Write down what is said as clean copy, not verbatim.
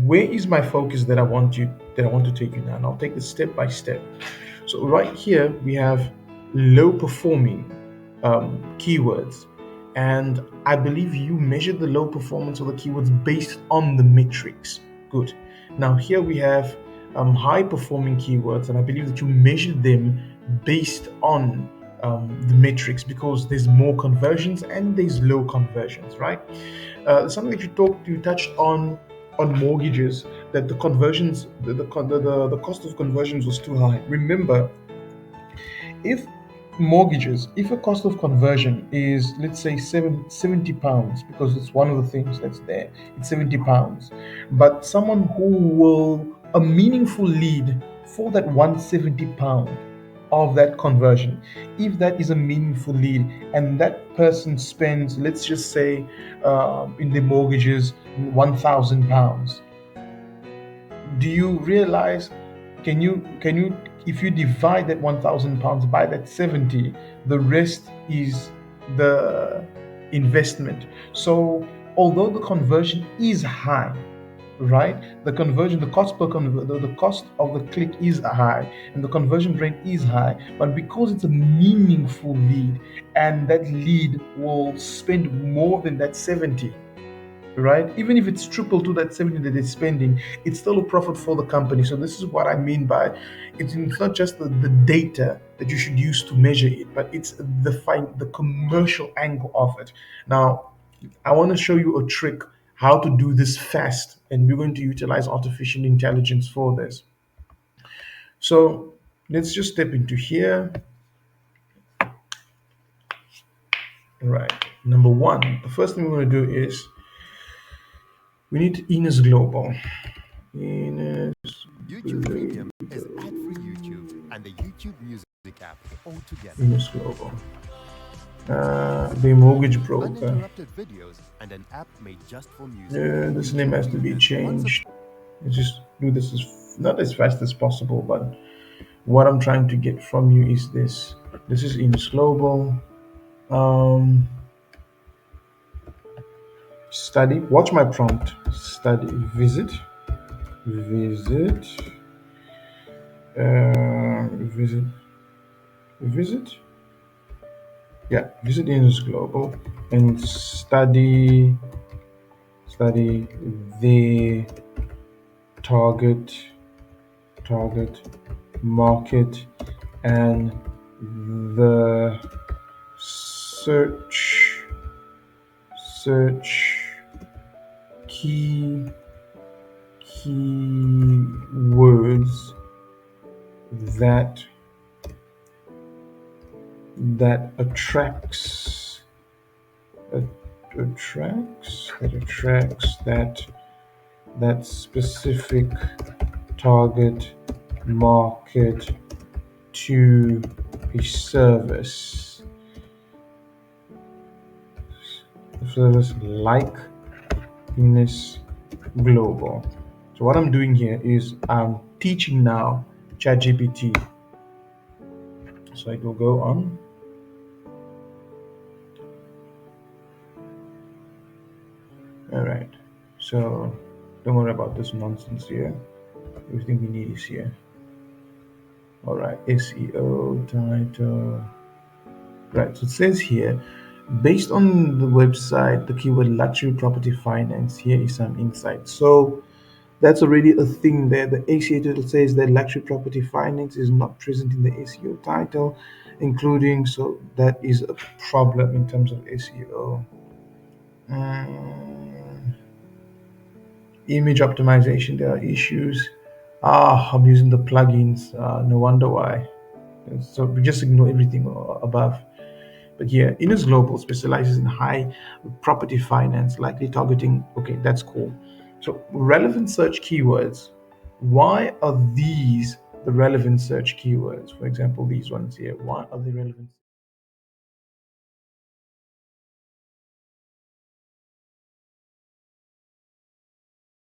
where is my focus that I want to take you now? And I'll take this step by step. So right here we have low performing keywords, and I believe you measured the low performance of the keywords based on the metrics. Good. Now here we have high performing keywords, and I believe that you measured them based on the metrics, because there's more conversions and there's low conversions, right? Something that you touched on mortgages, that the conversions, the cost of conversions was too high. Remember, if if a cost of conversion is, let's say, 70 pounds, because it's one of the things that's there, it's 70 pounds, but someone who will, a meaningful lead for that 170 pound of that conversion, if that is a meaningful lead, and that person spends, let's just say, in the mortgages, 1,000 pounds, do you realize, can you if you divide that 1,000 pounds by that 70, the rest is the investment. So although the conversion is high, right, the cost of the click is high and the conversion rate is high, but because it's a meaningful lead, and that lead will spend more than that 70, right? Even if it's triple to that 70 that they're spending, it's still a profit for the company. So this is what I mean by, it's not just the data that you should use to measure it, but it's the commercial angle of it. Now, I want to show you a trick how to do this fast, and we're going to utilize artificial intelligence for this. So let's just step into here. Right. Number one, the first thing we're going to do is we need Ines Global. Ines YouTube Premium is ad-free YouTube and the YouTube Music app all together. Ines Global. The mortgage broker. Uninterrupted videos and an app made just for music. This name has to be changed. Let's just do this not as fast as possible, but what I'm trying to get from you is this. This is Ines Global. Study. Watch my prompt. Study. Visit. Visit. Visit. Visit. Yeah, visit Ines Global and study the target market and the search keywords that attracts that specific target market to a service like Ines Global. So what I'm doing here is I'm teaching now ChatGPT. So I will go on. All right. So don't worry about this nonsense here. Everything we need is here. All right. SEO title. Right. So it says here, based on the website, the keyword luxury property finance. Here is some insight. So that's already a thing there. The SEO title says that luxury property finance is not present in the SEO title, including, so that is a problem in terms of SEO. Mm, Image optimization, there are issues. I'm using the plugins. No wonder why. So we just ignore everything above. But here, Ines Global specializes in high property finance, likely targeting. Okay, that's cool. So, relevant search keywords. Why are these the relevant search keywords? For example, these ones here. Why are they relevant?